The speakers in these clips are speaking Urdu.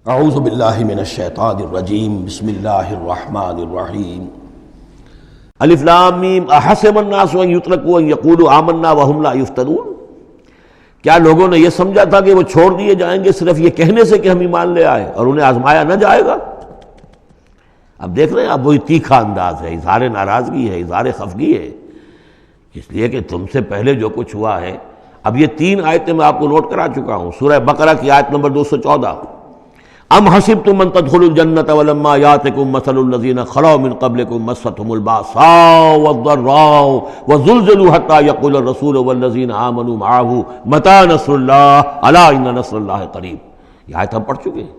اعوذ باللہ من الشیطان الرجیم بسم اللہ الرحمن الرحیم الف لام میم احسب الناس ان یترکوا ان یقولوا آمنا وهم لا یفتنون۔ کیا لوگوں نے یہ سمجھا تھا کہ وہ چھوڑ دیے جائیں گے صرف یہ کہنے سے کہ ہم ایمان لے آئے اور انہیں آزمایا نہ جائے گا؟ اب دیکھ رہے ہیں، اب وہی تیکھا انداز ہے، اظہار ناراضگی ہے، اظہار خفگی ہے، اس لیے کہ تم سے پہلے جو کچھ ہوا ہے۔ اب یہ 3 آیتیں میں آپ کو نوٹ کرا چکا ہوں۔ سورہ بقرہ کی آیت نمبر 214، ام حسبتم ان تدخلوا الجنة ولما يأتكم مثل الذين خلوا من قبلكم مستهم البأساء والضراء وزلزلوا حتى يقول الرسول والذين آمنوا معه متى نصر الله ألا إن نصر الله قريب۔ یہ آیت ہم پڑھ چکے ہیں۔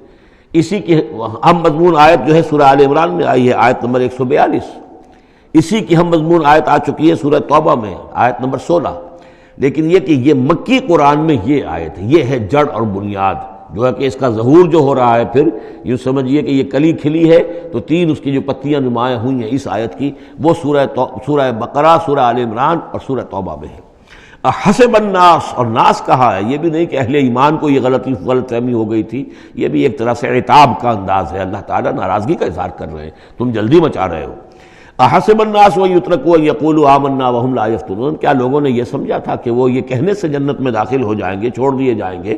اسی کی ہم مضمون آیت جو ہے سورہ آل عمران میں آئی ہے، آیت نمبر 142۔ اسی کی ہم مضمون آیت آ چکی ہے سورہ توبہ میں، آیت نمبر 16۔ لیکن یہ کہ یہ مکی قرآن میں یہ آیت ہے، یہ ہے جڑ اور بنیاد، جو ہے کہ اس کا ظہور جو ہو رہا ہے، پھر یوں سمجھیے کہ یہ کلی کھلی ہے تو 3 اس کی جو پتیاں نمایاں ہوئی ہیں اس آیت کی، وہ سورہ بقرہ، سورہ آل عمران اور سورہ توبہ میں ہے۔ حسب الناس، اور ناس کہا ہے، یہ بھی نہیں کہ اہل ایمان کو یہ غلط فہمی ہو گئی تھی، یہ بھی ایک طرح سے عتاب کا انداز ہے، اللہ تعالیٰ ناراضگی کا اظہار کر رہے ہیں، تم جلدی مچا رہے ہو۔ احسب الناس ان یترکوا ان یقولوا آمنا وهم لا یفتنون، کیا لوگوں نے یہ سمجھا تھا کہ وہ یہ کہنے سے جنت میں داخل ہو جائیں گے، چھوڑ دیے جائیں گے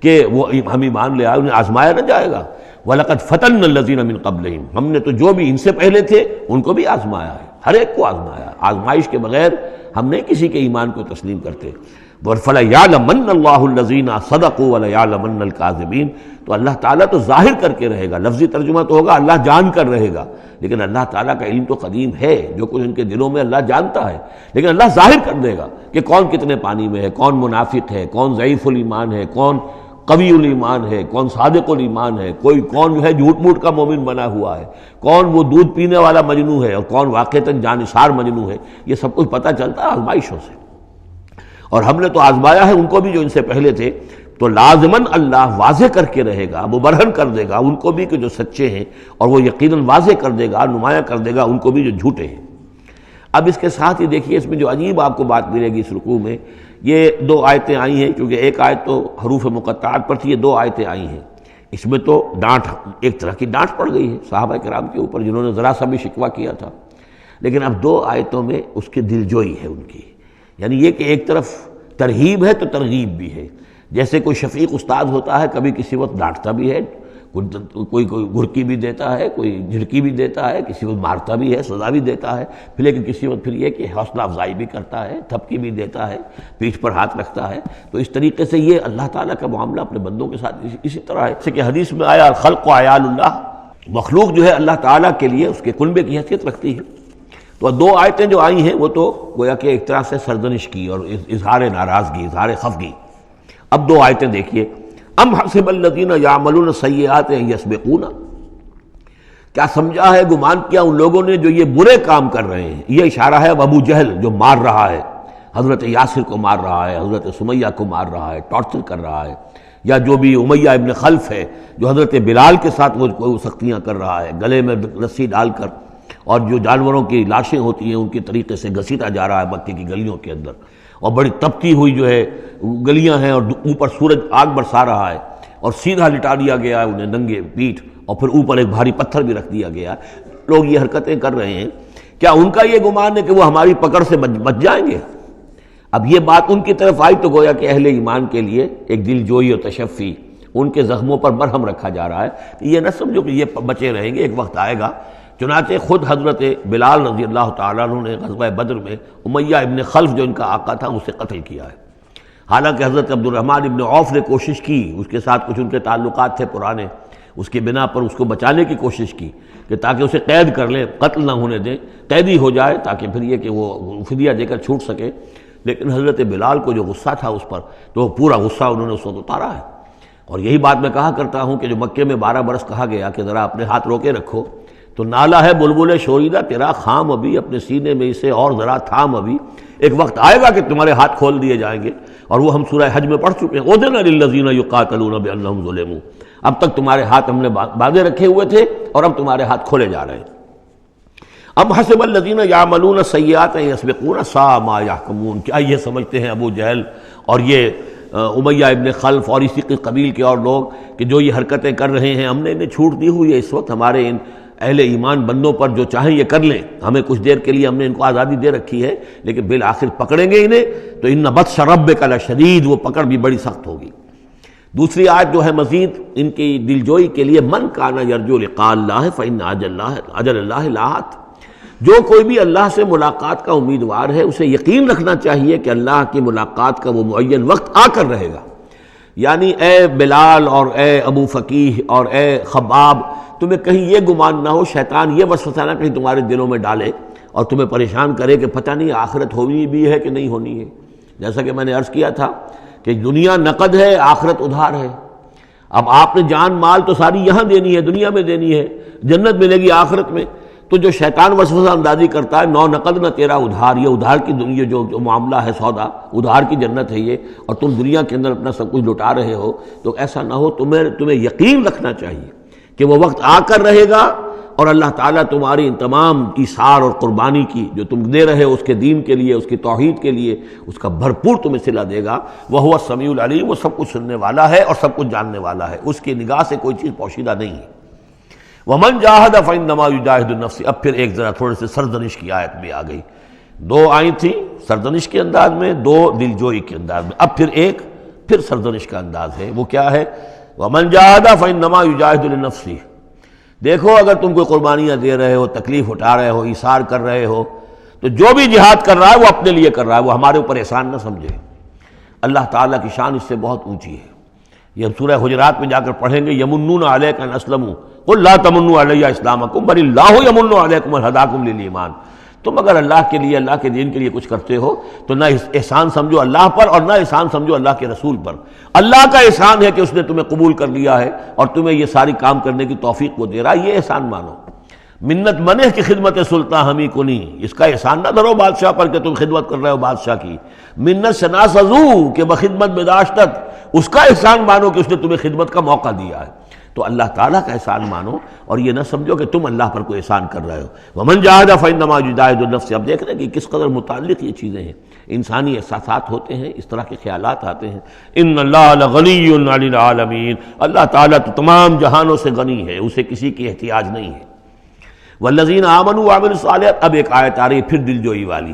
کہ وہ ہم ایمان لے آئے، انہیں آزمایا نہ جائے گا؟ وَلَقَدْ فَتَنَّا الَّذِينَ مِن قَبْلِهِمْ، ہم نے تو جو بھی ان سے پہلے تھے ان کو بھی آزمایا ہے، ہر ایک کو آزمایا۔ آزمائش کے بغیر ہم نہیں کسی کے ایمان کو تسلیم کرتے۔ فَلَيَعْلَمَنَّ اللَّهُ الَّذِينَ صَدَقُوا وَلَيَعْلَمَنَّ الْكَاذِبِينَ، تو اللہ تعالیٰ تو ظاہر کر کے رہے گا، لفظی ترجمہ تو ہوگا اللہ جان کر رہے گا، لیکن اللہ تعالیٰ کا علم تو قدیم ہے، جو کچھ ان کے دلوں میں اللہ جانتا ہے، لیکن اللہ ظاہر کر دے گا کہ کون کتنے پانی میں ہے، کون منافق ہے، کون ضعیف الایمان ہے، کون قوی الایمان ہے، کون صادق الایمان ہے، کون جو ہے جھوٹ موٹ کا مومن بنا ہوا ہے، کون وہ دودھ پینے والا مجنو ہے اور کون واقعتاً جانثار مجنو ہے۔ یہ سب کچھ پتہ چلتا ہے آزمائشوں سے، اور ہم نے تو آزمایا ہے ان کو بھی جو ان سے پہلے تھے، تو لازماً اللہ واضح کر کے رہے گا، مبرہن کر دے گا ان کو بھی کہ جو سچے ہیں، اور وہ یقیناً واضح کر دے گا، نمایاں کر دے گا ان کو بھی جو جھوٹے ہیں۔ اب اس کے ساتھ ہی دیکھیے اس میں جو عجیب آپ کو بات ملے گی اس رکوع میں، یہ 2 آیتیں آئی ہیں، کیونکہ ایک آیت تو حروف مقطعات پر تھی، یہ 2 آیتیں آئی ہیں۔ اس میں تو ڈانٹ، ایک طرح کی ڈانٹ پڑ گئی ہے صحابہ کرام کے اوپر جنہوں نے ذرا سا بھی شکوہ کیا تھا، لیکن اب 2 آیتوں میں اس کی دلجوئی ہے ان کی، یعنی یہ کہ ایک طرف ترغیب ہے تو ترغیب بھی ہے۔ جیسے کوئی شفیق استاد ہوتا ہے، کبھی کسی وقت ڈانٹتا بھی ہے، کوئی گھرکی بھی دیتا ہے، کوئی جھڑکی بھی دیتا ہے، کسی وقت مارتا بھی ہے، سزا بھی دیتا ہے، پھر لیکن کسی وقت پھر یہ کہ حوصلہ افزائی بھی کرتا ہے، تھپکی بھی دیتا ہے، پیٹھ پر ہاتھ رکھتا ہے۔ تو اس طریقے سے یہ اللہ تعالیٰ کا معاملہ اپنے بندوں کے ساتھ اسی طرح ہے، جیسے کہ حدیث میں آیا الخلق عیال اللہ، مخلوق جو ہے اللہ تعالیٰ کے لیے اس کے کنبے کی حیثیت رکھتی ہے۔ تو 2 آیتیں جو آئی ہیں وہ تو گویا کہ ایک طرح سے سرزنش کی اور اظہار ناراضگی، اظہار خفگی۔ اب 2 آیتیں دیکھیے، ام حسب الذین یعملون السیئات ان یسبقونا، کیا سمجھا ہے، گمان کیا ان لوگوں نے جو یہ برے کام کر رہے ہیں۔ یہ اشارہ ہے ابو جہل جو مار رہا ہے، حضرت یاسر کو مار رہا ہے، حضرت سمیہ کو مار رہا ہے، ٹارچر کر رہا ہے، یا جو بھی امیہ ابن خلف ہے جو حضرت بلال کے ساتھ وہ سختیاں کر رہا ہے، گلے میں رسی ڈال کر، اور جو جانوروں کی لاشیں ہوتی ہیں ان کے طریقے سے گھسیٹا جا رہا ہے مکے کی گلیوں کے اندر، اور بڑی تپتی ہوئی جو ہے گلیاں ہیں، اور اوپر سورج آگ برسا رہا ہے، اور سیدھا لٹا دیا گیا ہے انہیں ننگے پیٹھ، اور پھر اوپر ایک بھاری پتھر بھی رکھ دیا گیا۔ لوگ یہ حرکتیں کر رہے ہیں، کیا ان کا یہ گمان ہے کہ وہ ہماری پکڑ سے بچ جائیں گے؟ اب یہ بات ان کی طرف آئی تو گویا کہ اہل ایمان کے لیے ایک دل جوئی اور تشفی، ان کے زخموں پر مرہم رکھا جا رہا ہے کہ یہ نہ سمجھو کہ یہ بچے رہیں گے، ایک وقت آئے گا۔ چنانچہ خود حضرت بلال رضی اللہ تعالیٰ عنہ نے غزوہ بدر میں امیہ ابن خلف جو ان کا آقا تھا اسے قتل کیا ہے، حالانکہ حضرت عبد الرحمن ابن عوف نے کوشش کی، اس کے ساتھ کچھ ان کے تعلقات تھے پرانے، اس کی بنا پر اس کو بچانے کی کوشش کی کہ تاکہ اسے قید کر لیں، قتل نہ ہونے دیں، قیدی ہو جائے تاکہ پھر یہ کہ وہ فدیہ دے کر چھوٹ سکے۔ لیکن حضرت بلال کو جو غصہ تھا اس پر، تو وہ پورا غصہ انہوں نے اس وقت اتارا ہے۔ اور یہی بات میں کہا کرتا ہوں کہ جو مکے میں 12 برس کہا گیا کہ ذرا اپنے ہاتھ روکے رکھو، تو نالا ہے بلبل شوریدہ تیرا خام ابھی، اپنے سینے میں اسے اور ذرا تھام ابھی، ایک وقت آئے گا کہ تمہارے ہاتھ کھول دیے جائیں گے، اور وہ ہم سورہ حج میں پڑھ چکے ہیں، اذن للذین یقاتلون بانہم ظلموا، اب تک تمہارے ہاتھ ہم نے باندھے رکھے ہوئے تھے اور اب تمہارے ہاتھ کھولے جا رہے ہیں۔ ام حسب الذین یعملون السیئات ان یسبقونا ساء ما یحکمون، کیا یہ سمجھتے ہیں ابو جہل اور یہ امیہ ابن خلف اور اسی کے قبیل کے اور لوگ کہ جو یہ حرکتیں کر رہے ہیں، ہم نے انہیں چھوٹ دی ہوئی ہے اس وقت، ہمارے ان اہل ایمان بندوں پر جو چاہیں یہ کر لیں، ہمیں کچھ دیر کے لیے ہم نے ان کو آزادی دے رکھی ہے، لیکن بالآخر پکڑیں گے انہیں تو ان بطش ربک لشدید، وہ پکڑ بھی بڑی سخت ہوگی۔ دوسری آیت جو ہے مزید ان کی دلجوئی کے لیے، من کان یرجو لقاء اللہ فإن اجل اللہ لآت، جو کوئی بھی اللہ سے ملاقات کا امیدوار ہے اسے یقین رکھنا چاہیے کہ اللہ کی ملاقات کا وہ معین وقت آ کر رہے گا۔ یعنی اے بلال اور اے ابو فقیہ اور اے خباب، تمہیں کہیں یہ گمان نہ ہو، شیطان یہ وسوسہ نہ کہیں تمہارے دلوں میں ڈالے اور تمہیں پریشان کرے کہ پتہ نہیں آخرت ہونی بھی ہے کہ نہیں ہونی ہے۔ جیسا کہ میں نے عرض کیا تھا کہ دنیا نقد ہے، آخرت ادھار ہے۔ اب آپ نے جان مال تو ساری یہاں دینی ہے، دنیا میں دینی ہے، جنت ملے گی آخرت میں۔ تو جو شیطان وسوسہ اندازی کرتا ہے، نو نقد نہ تیرا ادھار، یہ ادھار کی دنیا جو معاملہ ہے، سودا ادھار کی جنت ہے یہ، اور تم دنیا کے اندر اپنا سب کچھ لٹا رہے ہو، تو ایسا نہ ہو۔ تمہیں یقین رکھنا چاہیے کہ وہ وقت آ کر رہے گا اور اللہ تعالیٰ تمہاری ان تمام ایثار اور قربانی کی جو تم دے رہے ہو اس کے دین کے لیے، اس کی توحید کے لیے، اس کا بھرپور تمہیں صلہ دے گا۔ وَهُوَ السَّمِيعُ الْعَلِيمُ، وہ سب کچھ سننے والا ہے اور سب کچھ جاننے والا ہے، اس کی نگاہ سے کوئی چیز پوشیدہ نہیں ہے۔ وَمَنْ جَاهَدَ فَإِنَّمَا يُجَاهِدُ نَفْسِهِ، اب پھر ایک ذرا تھوڑے سے سرزنش کی آیت بھی آ گئی، دو آئی تھی سرزنش کے انداز میں، دو دلجوئی کے انداز میں، اب پھر سرزنش کا انداز ہے۔ وہ کیا ہے؟ وَمَنْ جَاهَدَ فَإِنَّمَا يُجَاهِدُ لِنَفْسِهِ، دیکھو اگر تم کوئی قربانیاں دے رہے ہو، تکلیف اٹھا رہے ہو، ایثار کر رہے ہو، تو جو بھی جہاد کر رہا ہے وہ اپنے لیے کر رہا ہے، وہ ہمارے اوپر احسان نہ سمجھے۔ اللہ تعالیٰ کی شان اس سے بہت اونچی ہے۔ یہ ہم سورہ حجرات میں جا کر پڑھیں گے، یمنون علیک ان اسلموا قل لا تمنوا علی اسلامکم بل اللہ یمن علیکم ان ہداکم للایمان۔ تم اگر اللہ کے لیے، اللہ کے دین کے لیے کچھ کرتے ہو تو نہ احسان سمجھو اللہ پر اور نہ احسان سمجھو اللہ کے رسول پر۔ اللہ کا احسان ہے کہ اس نے تمہیں قبول کر لیا ہے اور تمہیں یہ ساری کام کرنے کی توفیق وہ دے رہا ہے، یہ احسان مانو۔ منت منہ کی خدمت سلطان ہمیں کو نہیں، اس کا احسان نہ دھرو بادشاہ پر کہ تم خدمت کر رہے ہو بادشاہ کی۔ منت شناس ازو کہ بخدمت بداشتت، اس کا احسان مانو کہ اس نے تمہیں خدمت کا موقع دیا ہے۔ تو اللہ تعالیٰ کا احسان مانو اور یہ نہ سمجھو کہ تم اللہ پر کوئی احسان کر رہے ہو۔ وَمَنْ جَاهَدَ فَإِنَّمَا يُجَاهِدُ نَفْسَهُ۔ اب دیکھ رہے ہیں کہ کس قدر متعلق یہ چیزیں ہیں، انسانی احساسات ہوتے ہیں، اس طرح کے خیالات آتے ہیں۔ إِنَّ اللَّهَ لَغَنِيٌّ عَنِ الْعَالَمِينَ، اللہ تعالیٰ تو تمام جہانوں سے غنی ہے، اسے کسی کی احتیاج نہیں ہے۔ وَالَّذِينَ آمَنُوا وَعَمِلُوا الصَّالِحَاتِ، اب ایک آیت آ رہی ہے پھر دلجوئی والی،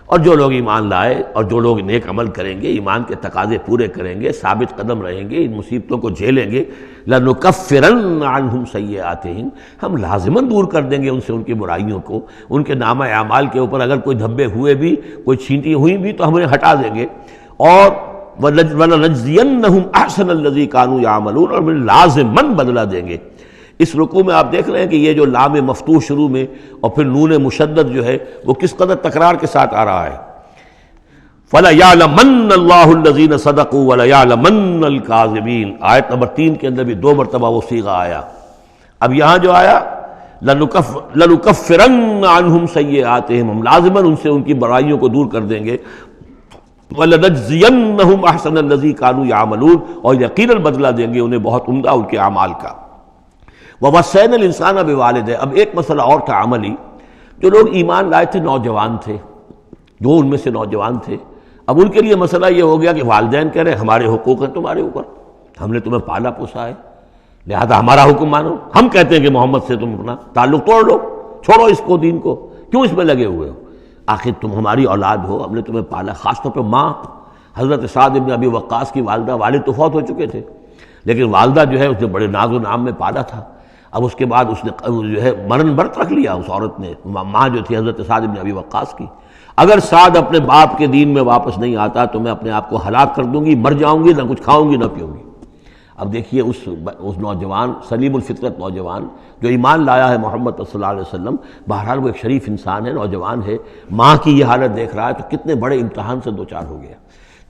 اور جو لوگ ایمان لائے اور جو لوگ نیک عمل کریں گے، ایمان کے تقاضے پورے کریں گے، ثابت قدم رہیں گے، ان مصیبتوں کو جھیلیں گے، لَنُكَفِّرَنَّ عَنْهُمْ سَيِّئَاتِهِمْ، ہم لازماً دور کر دیں گے ان سے ان کی برائیوں کو، ان کے نامہ اعمال کے اوپر اگر کوئی دھبے ہوئے بھی، کوئی چھینٹی ہوئی بھی تو ہم انہیں ہٹا دیں گے، اور وَلَنَجْزِيَنَّهُمْ أَحْسَنَ الَّذِي كَانُوا يَعْمَلُونَ، اور ہم لازماً بدلہ دیں گے۔ اس رکوع میں آپ دیکھ رہے ہیں کہ یہ جو لام مفتوح شروع میں اور پھر نون مشدد جو ہے وہ کس قدر تکرار کے ساتھ آ رہا ہے۔ فَلَيَعْلَمَنَّ اللَّهُ الَّذِينَ صَدَقُوا وَلَيَعْلَمَنَّ الْكَاذِبِينَ، آیت نمبر 3 کے اندر بھی 2 مرتبہ وہ صیغہ آیا۔ اب یہاں جو آیا لَنُكَفِّرَنَّ عَنْهُمْ سَيِّئَاتِهِمْ، ہم لازماً ان سے ان کی برائیوں کو دور کر دیں گے، وَلَنَجْزِيَنَّهُمْ أَحْسَنَ الَّذِي كَانُوا يَعْمَلُونَ، اور یقیناً بدلہ دیں گے انہیں بہت عمدہ ان کے اعمال کا۔ وَوَصَّيْنَا الْإِنسَانَ بِوَالِدَيْهِ، اب ایک مسئلہ اور تھا عملی، جو لوگ ایمان لائے تھے نوجوان تھے، جو ان میں سے نوجوان تھے، اب ان کے لیے مسئلہ یہ ہو گیا کہ والدین کہہ رہے ہیں ہمارے حقوق ہیں تمہارے اوپر، ہم نے تمہیں پالا پوسا ہے، لہذا ہمارا حکم مانو۔ ہم کہتے ہیں کہ محمد سے تم اپنا تعلق توڑ لو، چھوڑو اس کو، دین کو، کیوں اس میں لگے ہوئے ہو؟ آخر تم ہماری اولاد ہو، ہم نے تمہیں پالا۔ خاص طور پہ ماں، حضرت سعد بن ابی وقاص کی والدہ، والد تو فوت ہو چکے تھے لیکن والدہ جو ہے اس نے بڑے ناز و نام میں پالا تھا۔ اب اس کے بعد اس نے جو ہے مرن برت رکھ لیا اس عورت نے، ماں جو تھی حضرت سعد بن ابی وقاص کی، اگر سعد اپنے باپ کے دین میں واپس نہیں آتا تو میں اپنے آپ کو ہلاک کر دوں گی، مر جاؤں گی، نہ کچھ کھاؤں گی نہ پیوں گی۔ اب دیکھیے اس نوجوان سلیم الفطرت نوجوان جو ایمان لایا ہے محمد صلی اللہ علیہ وسلم، بہرحال وہ ایک شریف انسان ہے، نوجوان ہے، ماں کی یہ حالت دیکھ رہا ہے تو کتنے بڑے امتحان سے دوچار ہو گیا۔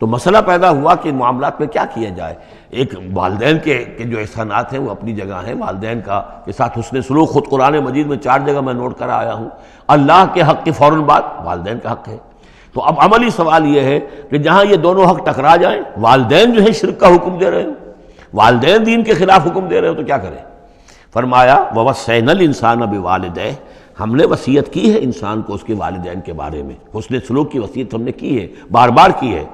تو مسئلہ پیدا ہوا کہ ان معاملات میں کیا کیا جائے۔ ایک والدین کے جو احسانات ہیں وہ اپنی جگہ ہیں، والدین کے ساتھ حسن سلوک خود قرآن مجید میں 4 جگہ میں نوٹ کرا آیا ہوں۔ اللہ کے حق کے فوراً بعد والدین کا حق ہے۔ تو اب عملی سوال یہ ہے کہ جہاں یہ دونوں حق ٹکرا جائیں، والدین جو ہے شرک کا حکم دے رہے ہو، والدین دین کے خلاف حکم دے رہے ہو، تو کیا کریں؟ فرمایا وَوَصَّيْنَا الْإِنسَانَ بِوَالِدَيْهِ، ہم نے وصیت کی ہے انسان کو اس کے والدین کے بارے میں، حسن سلوک کی وصیت ہم نے کی ہے، بار بار کی ہے۔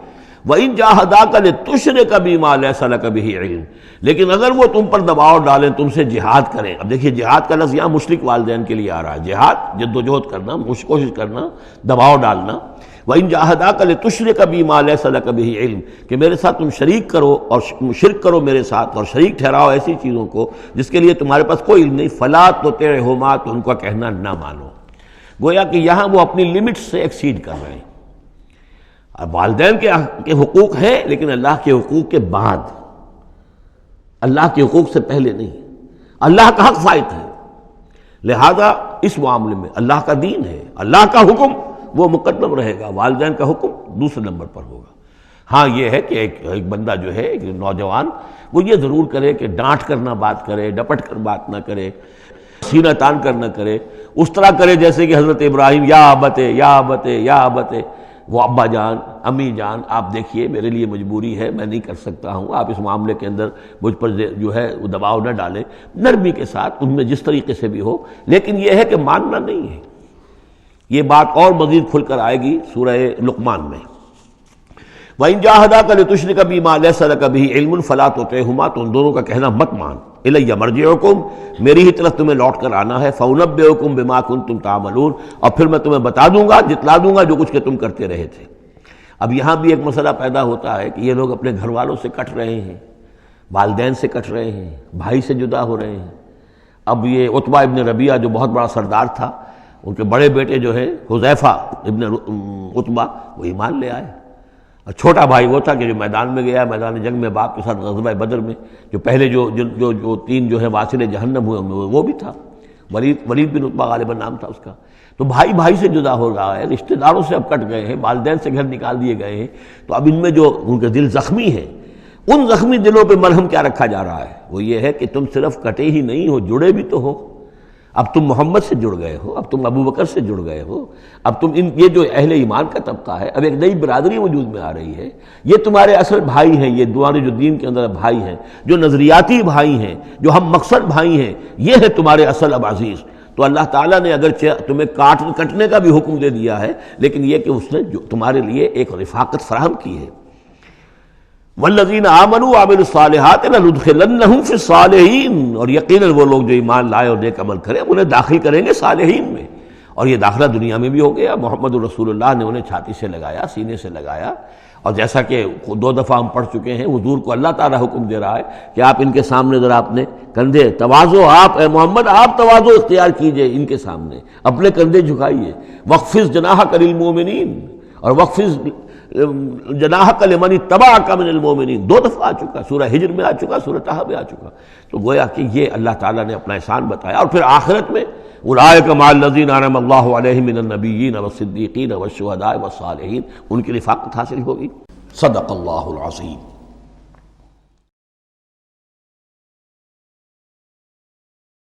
وَإِن جَاهَدَاكَ لِتُشْرِكَ بِمَا لَيْسَ لَكَ بِهِ عِلْمٌ، لیکن اگر وہ تم پر دباؤ ڈالیں، تم سے جہاد کریں. اب دیکھیے جہاد کا لفظ یہاں مشرک والدین کے لیے آ رہا ہے. جہاد جد و جہد کرنا، کوشش کرنا، دباؤ ڈالنا. وَإِن جَاهَدَاكَ لِتُشْرِكَ بِمَا لَيْسَ لَكَ بِهِ عِلْمٌ، کہ میرے ساتھ تم شریک کرو اور شرک کرو میرے ساتھ، اور شریک ٹھہراؤ ایسی چیزوں کو جس کے لیے تمہارے پاس کوئی علم نہیں. فَلَا تُطِعْهُمَا، تو ان کا کہنا نہ مانو. گویا کہ یہاں وہ اپنی لمٹ سے ایکسیڈ کر رہے ہیں. اب والدین کے حقوق ہیں لیکن اللہ کے حقوق کے بعد، اللہ کے حقوق سے پہلے نہیں. اللہ کا حق فائت ہے، لہذا اس معاملے میں اللہ کا دین ہے، اللہ کا حکم وہ مقدم رہے گا، والدین کا حکم دوسرے نمبر پر ہوگا. ہاں یہ ہے کہ ایک بندہ جو ہے، ایک نوجوان، وہ یہ ضرور کرے کہ ڈانٹ کر نہ بات کرے، ڈپٹ کر بات نہ کرے، سینہ تان کر نہ کرے، اس طرح کرے جیسے کہ حضرت ابراہیم یا ابت یا ابت یا ابت، وہ ابا جان، امی جان، آپ دیکھیے میرے لیے مجبوری ہے، میں نہیں کر سکتا ہوں، آپ اس معاملے کے اندر مجھ پر جو ہے وہ دباؤ نہ ڈالیں. نرمی کے ساتھ ان میں جس طریقے سے بھی ہو، لیکن یہ ہے کہ ماننا نہیں ہے. یہ بات اور مزید کھل کر آئے گی سورہ لقمان میں. وَإِن جَاهَدَاكَ لِتُشْرِكَ بِمَا لَيْسَ لَكَ بِهِ عِلْمٌ فَلَا تُطِعْهُمَا، تو ان دونوں کا کہنا مت مان. إِلَيَّ مَرْجِعُكُمْ، میری ہی طرف تمہیں لوٹ کر آنا ہے. فَأُنَبِّئُكُم بِمَا كُنتُمْ تَعْمَلُونَ، اور پھر میں تمہیں بتا دوں گا، جتلا دوں گا جو کچھ کہ تم کرتے رہے تھے. اب یہاں بھی ایک مسئلہ پیدا ہوتا ہے کہ یہ لوگ اپنے گھر والوں سے کٹ رہے ہیں، والدین سے کٹ رہے ہیں، بھائی سے جدا ہو رہے ہیں. اب یہ عتبہ ابن ربیعہ جو بہت بڑا سردار تھا، ان کے بڑے بیٹے جو ہے حذیفہ ابن عتبہ، وہ ایمان لے آئے. اور چھوٹا بھائی وہ تھا کہ جو میدان میں گیا، میدان جنگ میں باپ کے ساتھ غزوہ بدر میں، جو پہلے جو تین جو ہے واصل جہنم ہوئے وہ بھی تھا، ولید بن عتبہ غالباً نام تھا اس کا. تو بھائی سے جدا ہو رہا ہے، رشتہ داروں سے اب کٹ گئے ہیں، والدین سے گھر نکال دیے گئے ہیں. تو اب ان میں جو ان کے دل زخمی ہیں، ان زخمی دلوں پہ مرہم کیا رکھا جا رہا ہے؟ وہ یہ ہے کہ تم صرف کٹے ہی نہیں ہو، جڑے بھی تو ہو. اب تم محمد سے جڑ گئے ہو، اب تم ابو بکر سے جڑ گئے ہو، اب تم یہ جو اہل ایمان کا طبقہ ہے، اب ایک نئی برادری وجود میں آ رہی ہے. یہ تمہارے اصل بھائی ہیں، یہ تمہارے جو دین کے اندر بھائی ہیں، جو نظریاتی بھائی ہیں، جو ہم مقصد بھائی ہیں، یہ ہے تمہارے اصل اب عزیز. تو اللہ تعالیٰ نے اگرچہ تمہیں کٹنے کا بھی حکم دے دیا ہے، لیکن یہ کہ اس نے جو تمہارے لیے ایک رفاقت فراہم کی ہے. والذین آمنوا وعملوا الصالحات لندخلنہم فی الصالحین، اور یقیناً وہ لوگ جو ایمان لائے اور نیک عمل کرے انہیں داخل کریں گے صالحین میں. اور یہ داخلہ دنیا میں بھی ہو گیا. محمد رسول اللہ نے انہیں چھاتی سے لگایا، سینے سے لگایا. اور جیسا کہ 2 دفعہ ہم پڑھ چکے ہیں، حضور کو اللہ تعالیٰ حکم دے رہا ہے کہ آپ ان کے سامنے ذرا اپنے کندھے تواضع، آپ اے محمد آپ تواضع اختیار کیجئے، ان کے سامنے اپنے کندھے جھکائیے. وَاخْفِضْ جَنَاحَكَ لِلْمُؤْمِنِينَ، اور وَاخْفِضْ جناحک لمن اتبعک من المؤمنین 2 دفعہ آ چکا، سورہ ہجر میں آ چکا، سورہ طہ میں آ چکا. تو گویا کہ یہ اللہ تعالیٰ نے اپنا احسان بتایا. اور پھر آخرت میں اولئک مع الذین انعم اللہ علیہم من النبیین والصدیقین والشہداء والصالحین، ان کی رفاقت حاصل ہوگی. صدق اللہ العظیم.